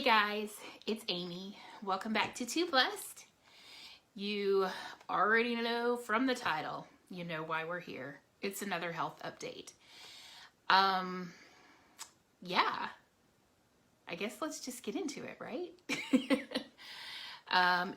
guys, it's Amy. Welcome back to Too Blessed. You already know from the title, you know why we're here. It's another health update. Yeah, I guess let's just get into it, right?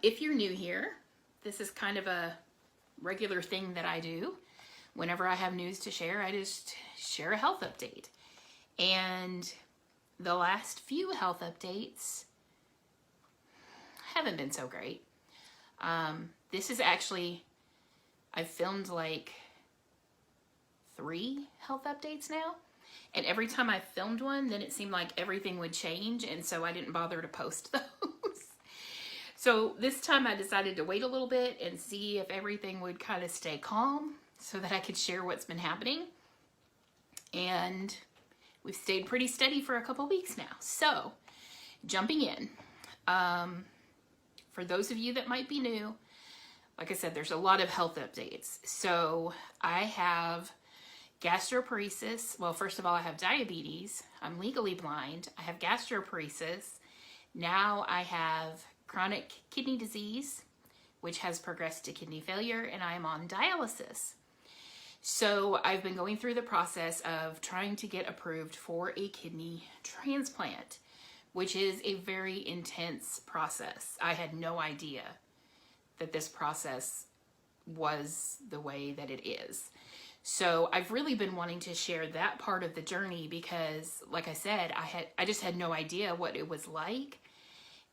If you're new here, this is kind of a regular thing that I do. Whenever I have news to share, I just share a health update. And the last few health updates haven't been so great. This is actually, I've filmed like 3 health updates now. And every time I filmed one, then it seemed like everything would change. And so I didn't bother to post those. So this time I decided to wait a little bit and see if everything would kind of stay calm so that I could share what's been happening. And we've stayed pretty steady for a couple weeks now. So, jumping in. For those of you that might be new, like I said, there's a lot of health updates. So, I have gastroparesis. Well, first of all, I have diabetes. I'm legally blind. I have gastroparesis. Now I have chronic kidney disease, which has progressed to kidney failure, and I am on dialysis. So I've been going through the process of trying to get approved for a kidney transplant, which is a very intense process. I had no idea that this process was the way that it is. So I've really been wanting to share that part of the journey because, like I said, I just had no idea what it was like.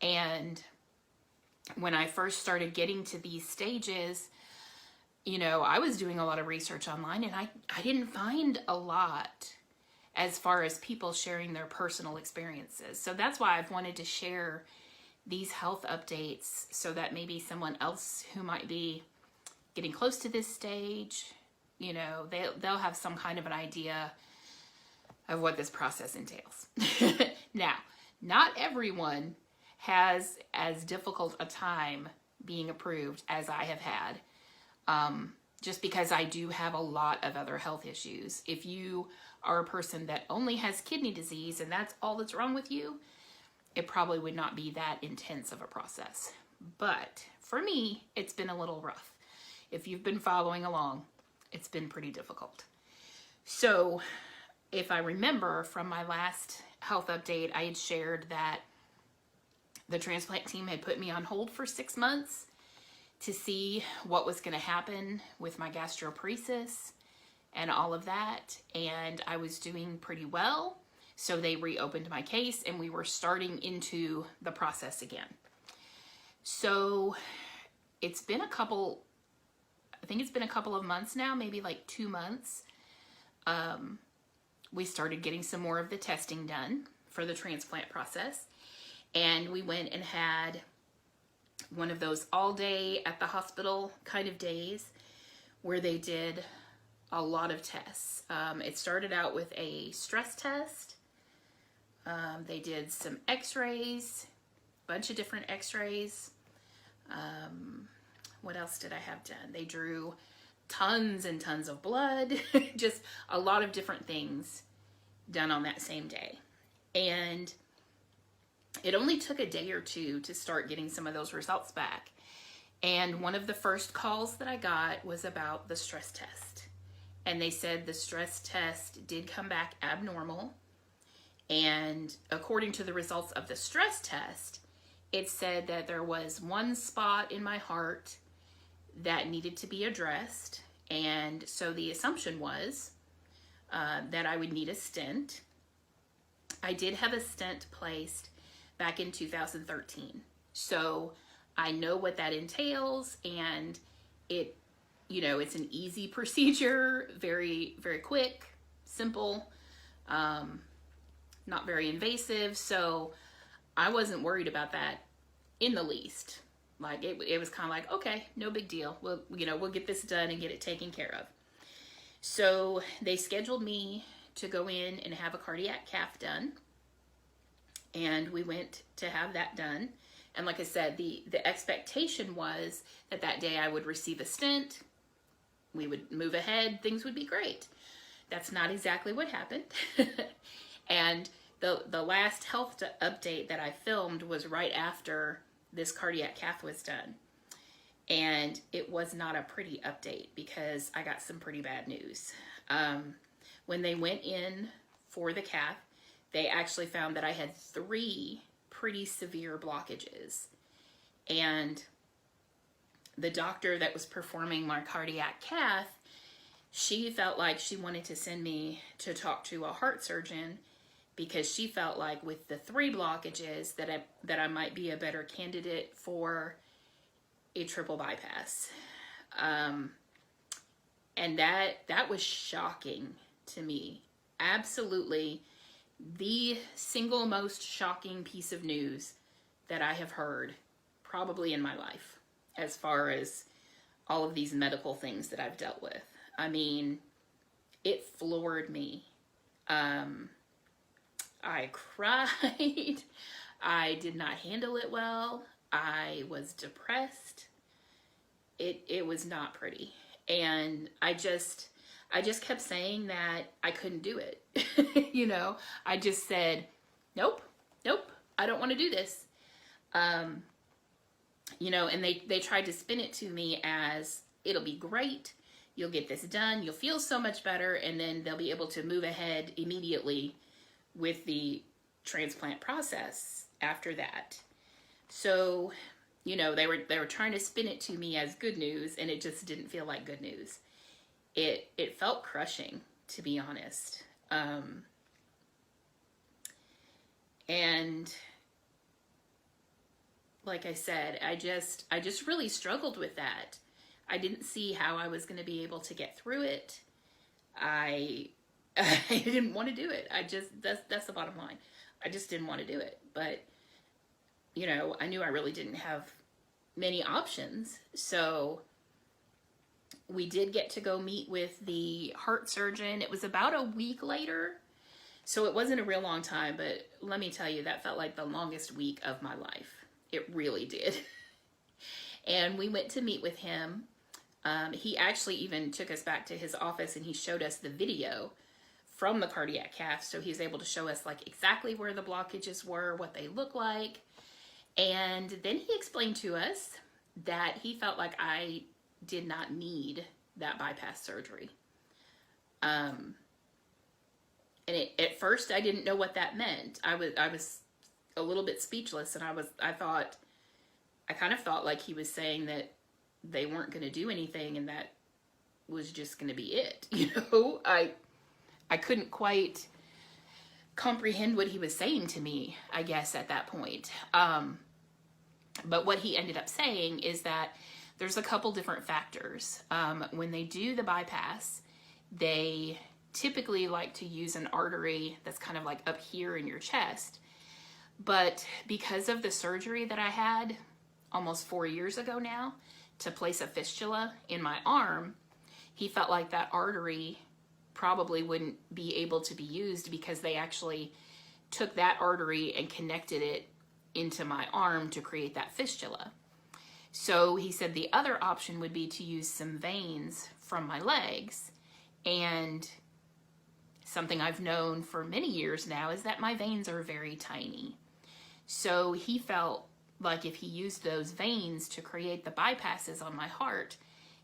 And when I first started getting to these stages, you know, I was doing a lot of research online and I didn't find a lot as far as people sharing their personal experiences. So that's why I've wanted to share these health updates so that maybe someone else who might be getting close to this stage, you know, they'll have some kind of an idea of what this process entails. Now, not everyone has as difficult a time being approved as I have had. Just because I do have a lot of other health issues. If you are a person that only has kidney disease and that's all that's wrong with you, it probably would not be that intense of a process. But for me, it's been a little rough. If you've been following along, it's been pretty difficult. So if I remember from my last health update, I had shared that the transplant team had put me on hold for 6 months to see what was going to happen with my gastroparesis and all of that. And I was doing pretty well. So they reopened my case and we were starting into the process again. So it's been I think it's been a couple of months now, maybe like 2 months. We started getting some more of the testing done for the transplant process. And we went and had one of those all day at the hospital kind of days where they did a lot of tests. It started out with a stress test. They did some x-rays, a bunch of different x-rays. What else did I have done? They drew tons and tons of blood, just a lot of different things done on that same day. And it only took a day or two to start getting some of those results back. And one of the first calls that I got was about the stress test. And they said the stress test did come back abnormal. And according to the results of the stress test, it said that there was one spot in my heart that needed to be addressed. And so the assumption was that I would need a stent. I did have a stent placed back in 2013. So I know what that entails, and it, you know, it's an easy procedure, very, very quick, simple, not very invasive. So I wasn't worried about that in the least. Like it was kind of like, okay, no big deal. We'll get this done and get it taken care of. So they scheduled me to go in and have a cardiac cath done. And we went to have that done. And like I said, the expectation was that that day I would receive a stent, we would move ahead, things would be great. That's not exactly what happened. And the last health update that I filmed was right after this cardiac cath was done. And it was not a pretty update because I got some pretty bad news. When they went in for the cath, they actually found that I had 3 pretty severe blockages. And the doctor that was performing my cardiac cath, she felt like she wanted to send me to talk to a heart surgeon because she felt like with the 3 blockages that I might be a better candidate for a triple bypass. And that was shocking to me. Absolutely the single most shocking piece of news that I have heard probably in my life, as far as all of these medical things that I've dealt with. I mean, it floored me. I cried. I did not handle it well. I was depressed. It was not pretty. And I just kept saying that I couldn't do it. You know, I just said, nope, I don't want to do this. You know, and they tried to spin it to me as, it'll be great. You'll get this done. You'll feel so much better. And then they'll be able to move ahead immediately with the transplant process after that. So, you know, they were trying to spin it to me as good news, and it just didn't feel like good news. It felt crushing, to be honest. And like I said, I just really struggled with that. I didn't see how I was going to be able to get through it. I didn't want to do it. That's the bottom line. I just didn't want to do it. But, you know, I knew I really didn't have many options. So we did get to go meet with the heart surgeon. It was about a week later. So it wasn't a real long time, but let me tell you, that felt like the longest week of my life. It really did. And we went to meet with him. He actually even took us back to his office and he showed us the video from the cardiac cath. So he's able to show us like exactly where the blockages were, what they look like. And then he explained to us that he felt like I did not need that bypass surgery. And at first I didn't know what that meant. I was a little bit speechless, and I kind of thought like he was saying that they weren't going to do anything and that was just going to be it. You know, I couldn't quite comprehend what he was saying to me, I guess, at that point. But what he ended up saying is that there's a couple different factors. When they do the bypass, they typically like to use an artery that's kind of like up here in your chest. But because of the surgery that I had almost 4 years ago now to place a fistula in my arm, he felt like that artery probably wouldn't be able to be used because they actually took that artery and connected it into my arm to create that fistula. So he said the other option would be to use some veins from my legs. And something I've known for many years now is that my veins are very tiny. So he felt like if he used those veins to create the bypasses on my heart,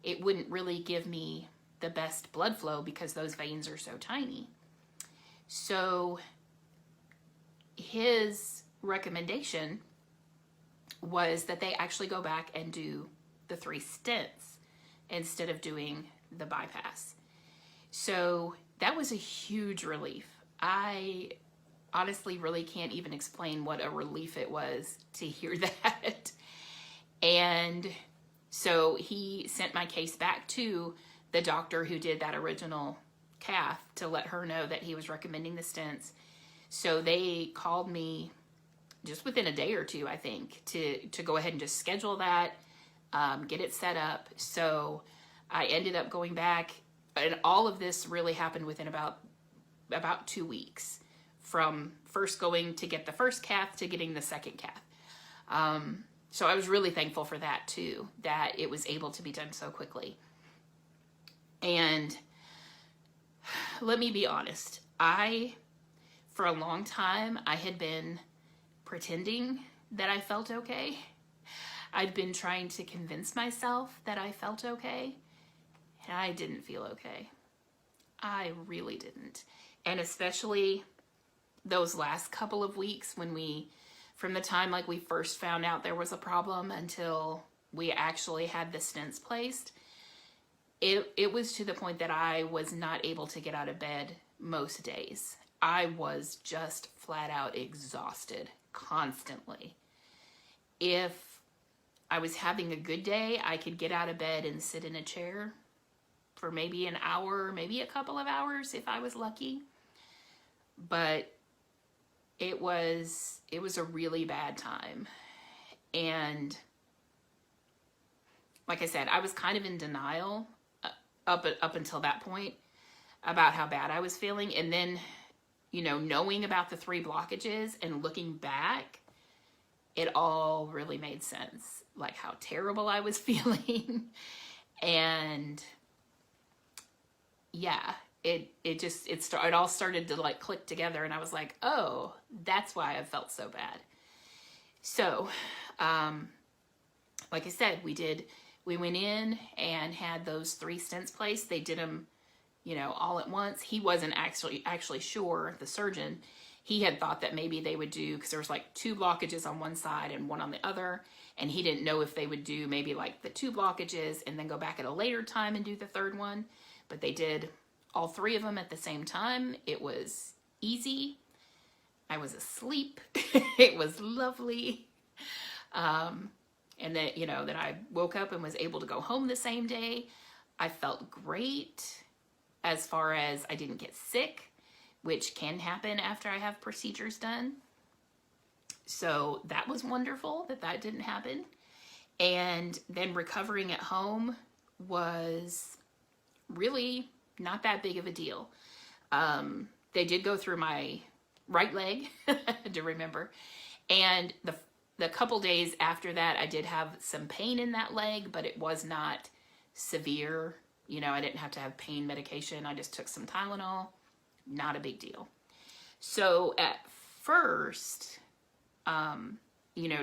it wouldn't really give me the best blood flow because those veins are so tiny. So his recommendation was that they actually go back and do the 3 stents instead of doing the bypass. So that was a huge relief. I honestly really can't even explain what a relief it was to hear that. And so he sent my case back to the doctor who did that original cath to let her know that he was recommending the stents. So they called me just within a day or two, I think, to go ahead and just schedule that, get it set up. So I ended up going back, and all of this really happened within about 2 weeks from first going to get the first cath to getting the second cath. So I was really thankful for that too, that it was able to be done so quickly. And let me be honest, For a long time, I had been pretending that I felt okay. I'd been trying to convince myself that I felt okay, and I didn't feel okay. I really didn't. And especially those last couple of weeks when from the time like we first found out there was a problem until we actually had the stents placed, it was to the point that I was not able to get out of bed most days. I was just flat out exhausted constantly. If I was having a good day, I could get out of bed and sit in a chair for maybe an hour, maybe a couple of hours if I was lucky. But it was a really bad time. And like I said, I was kind of in denial up until that point about how bad I was feeling. And then, knowing about the 3 blockages and looking back, it all really made sense, like how terrible I was feeling. And yeah, it all started to like click together, and I was like, oh, that's why I felt so bad. So, like I said, we went in and had those 3 stents placed. They did them, all at once. He wasn't actually sure, the surgeon. He had thought that maybe they would do, because there was like 2 blockages on one side and 1 on the other, and he didn't know if they would do maybe like the 2 blockages and then go back at a later time and do the 3rd one. But they did all 3 of them at the same time. It was easy. I was asleep. It was lovely. And that, that I woke up and was able to go home the same day. I felt great as far as I didn't get sick, which can happen after I have procedures done. So that was wonderful that didn't happen. And then recovering at home was really not that big of a deal. They did go through my right leg, to remember. And the couple days after that, I did have some pain in that leg, but it was not severe. I didn't have to have pain medication. I just took some Tylenol. Not a big deal. So at first,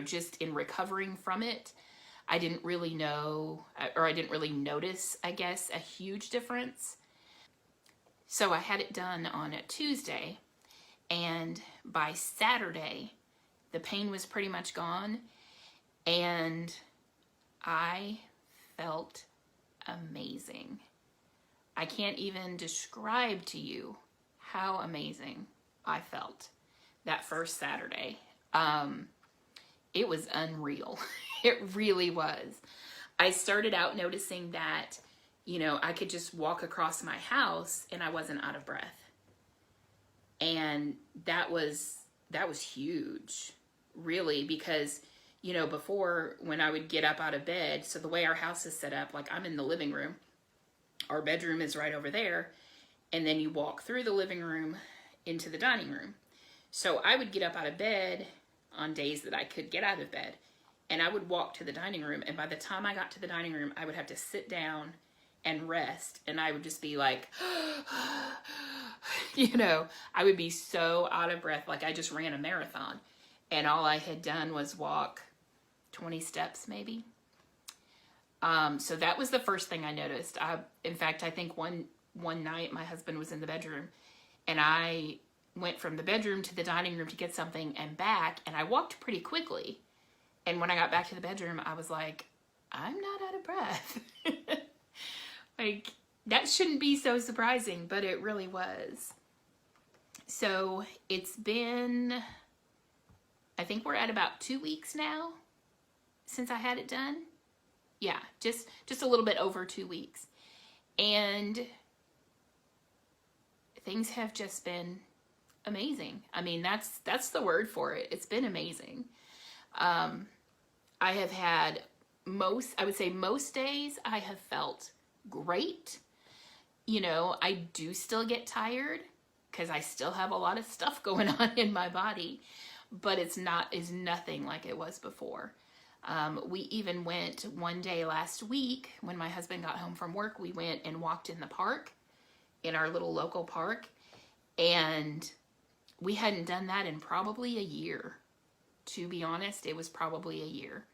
just in recovering from it, I didn't really know, or I didn't really notice, I guess, a huge difference. So I had it done on a Tuesday, and by Saturday, the pain was pretty much gone, and I felt amazing. I can't even describe to you how amazing I felt that first Saturday. It was unreal. It really was. I started out noticing that, I could just walk across my house and I wasn't out of breath. And that was huge, really, because, before, when I would get up out of bed, so the way our house is set up, like I'm in the living room, our bedroom is right over there, and then you walk through the living room into the dining room. So I would get up out of bed on days that I could get out of bed, and I would walk to the dining room, and by the time I got to the dining room, I would have to sit down and rest, and I would just be like, I would be so out of breath, like I just ran a marathon, and all I had done was walk 20 steps maybe. So that was the first thing I noticed. In fact, I think one night my husband was in the bedroom, and I went from the bedroom to the dining room to get something and back, and I walked pretty quickly. And when I got back to the bedroom, I was like, I'm not out of breath. Like, that shouldn't be so surprising, but it really was. So it's been, I think we're at about 2 weeks now since I had it done. Yeah, just a little bit over 2 weeks. And things have just been amazing. I mean, that's the word for it. It's been amazing. I have had I would say most days I have felt great. I do still get tired because I still have a lot of stuff going on in my body, but it's nothing like it was before. We even went one day last week when my husband got home from work. We went and walked in the park, in our little local park, and we hadn't done that in probably a year. To be honest, it was probably a year.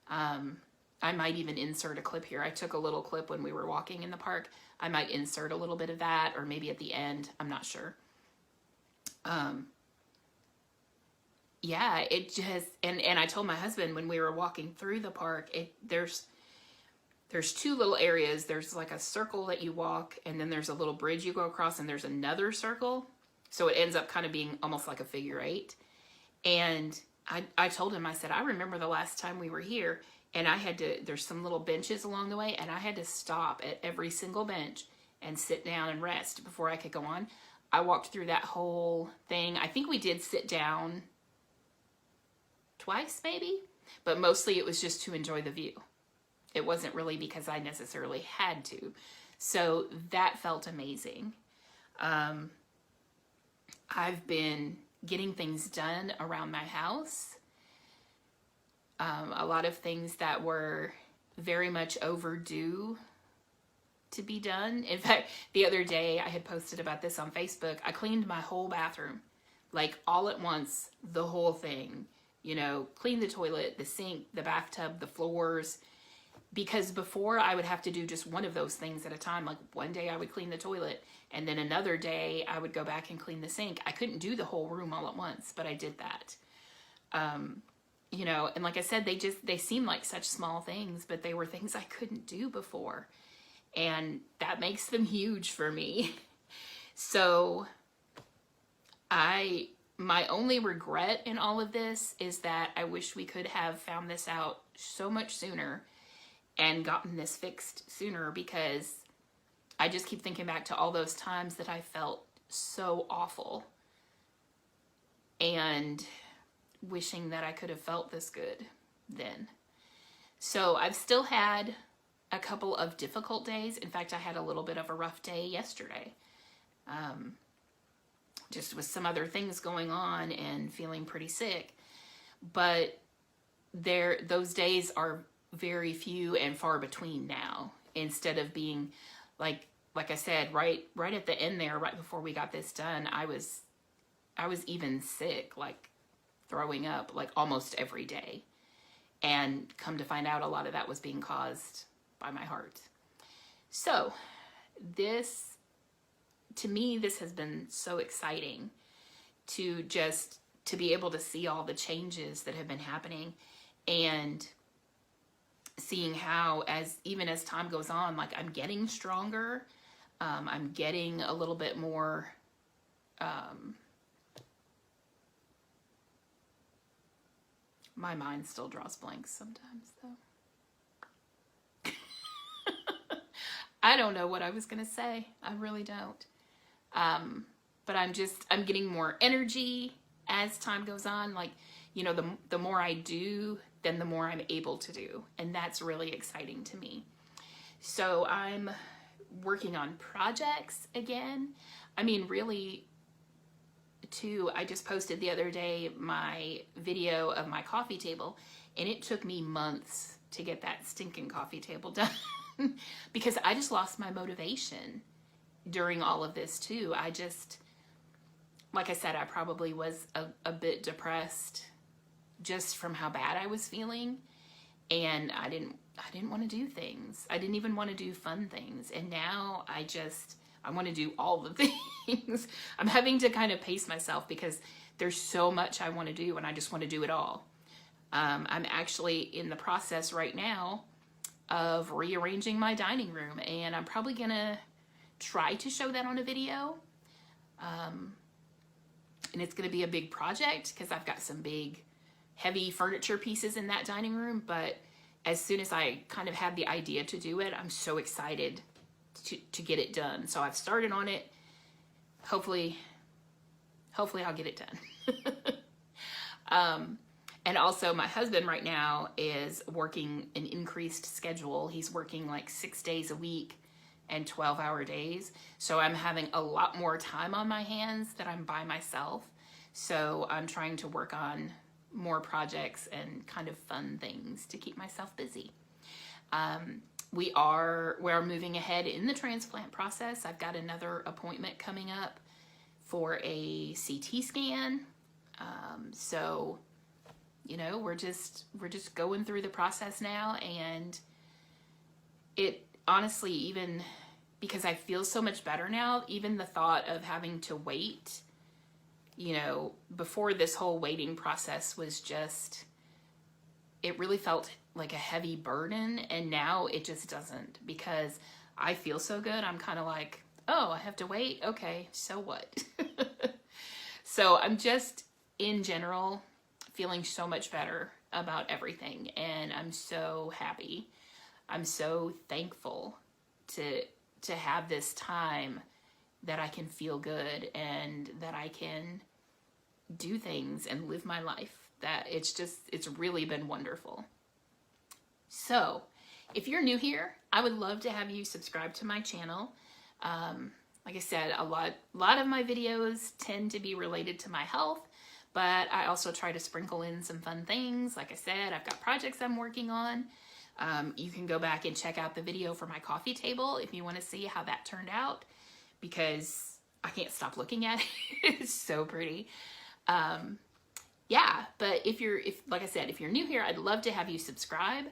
I might even insert a clip here. I took a little clip when we were walking in the park. I might insert a little bit of that, or maybe at the end. I'm not sure. Yeah, it just, and I told my husband when we were walking through the park, there's two little areas. There's like a circle that you walk, and then there's a little bridge you go across, and there's another circle. So it ends up kind of being almost like a figure eight. And I told him, I said, I remember the last time we were here, and there's some little benches along the way, and I had to stop at every single bench and sit down and rest before I could go on. I walked through that whole thing. I think we did sit down twice maybe, but mostly it was just to enjoy the view. It wasn't really because I necessarily had to. So that felt amazing. I've been getting things done around my house. A lot of things that were very much overdue to be done. In fact, the other day I had posted about this on Facebook. I cleaned my whole bathroom, like all at once, the whole thing. You know, clean the toilet, the sink, the bathtub, the floors. Because before I would have to do just one of those things at a time. Like one day I would clean the toilet, and then another day I would go back and clean the sink. I couldn't do the whole room all at once, but I did that. You know, and like I said, they seem like such small things, but they were things I couldn't do before. And that makes them huge for me. So my only regret in all of this is that I wish we could have found this out so much sooner and gotten this fixed sooner, because I just keep thinking back to all those times that I felt so awful and wishing that I could have felt this good then. So I've still had a couple of difficult days. In fact, I had a little bit of a rough day yesterday. Just with some other things going on and feeling pretty sick. But those days are very few and far between now. Instead of being like I said, right at the end there, right before we got this done, I was even sick, like throwing up like almost every day. And come to find out, a lot of that was being caused by my heart. So to me, this has been so exciting to be able to see all the changes that have been happening, and seeing how even as time goes on, like I'm getting stronger. I'm getting a little bit more, my mind still draws blanks sometimes though. I don't know what I was going to say. I really don't. But I'm getting more energy as time goes on. Like, you know, the more I do, then the more I'm able to do. And that's really exciting to me. So I'm working on projects again. I mean, really, too, I just posted the other day my video of my coffee table, and it took me months to get that stinking coffee table done because I just lost my motivation during all of this too. Like I said, I probably was a bit depressed just from how bad I was feeling, and I didn't want to do things. I didn't even want to do fun things. And now I want to do all the things. I'm having to kind of pace myself because there's so much I want to do, and I just want to do it all. I'm actually in the process right now of rearranging my dining room, and I'm probably going to try to show that on a video. And it's going to be a big project because I've got some big, heavy furniture pieces in that dining room. But as soon as I kind of had the idea to do it, I'm so excited to get it done. So I've started on it. Hopefully I'll get it done. And also my husband right now is working an increased schedule. He's working like 6 days a week and 12-hour days. So I'm having a lot more time on my hands that I'm by myself. So I'm trying to work on more projects and kind of fun things to keep myself busy. We're moving ahead in the transplant process. I've got another appointment coming up for a CT scan. So, you know, we're just going through the process now, and it honestly, even because I feel so much better now, even the thought of having to wait, you know, before this whole waiting process was just, it really felt like a heavy burden, and now it just doesn't, because I feel so good. I'm kind of like, oh, I have to wait. Okay, so what? So I'm just, in general, feeling so much better about everything, and I'm so happy. I'm so thankful to have this time that I can feel good and that I can do things and live my life. That it's really been wonderful. So if you're new here, I would love to have you subscribe to my channel. Like I said, a lot of my videos tend to be related to my health, but I also try to sprinkle in some fun things. Like I said, I've got projects I'm working on. You can go back and check out the video for my coffee table if you want to see how that turned out, because I can't stop looking at it. It's so pretty. Yeah, but like I said, if you're new here, I'd love to have you subscribe.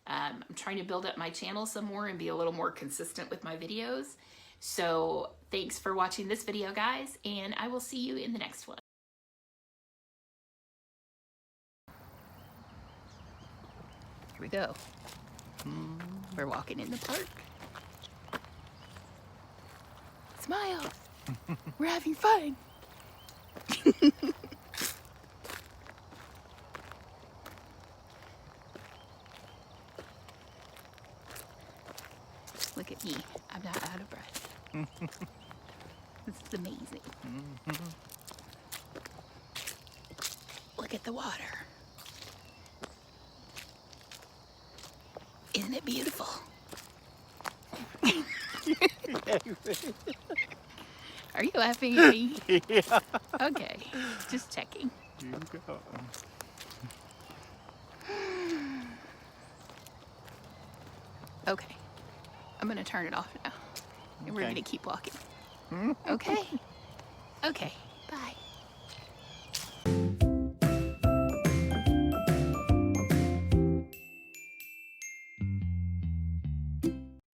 I'm trying to build up my channel some more and be a little more consistent with my videos. So thanks for watching this video, guys, and I will see you in the next one. Here we go. We're walking in the park. Smile. We're having fun. Look at me. I'm not out of breath. This is amazing. Look at the water. Isn't it beautiful? Are you laughing at me? Yeah. Okay, just checking. Here you go. Okay, I'm gonna turn it off now. And we're Okay. gonna keep walking. Okay? Okay, bye.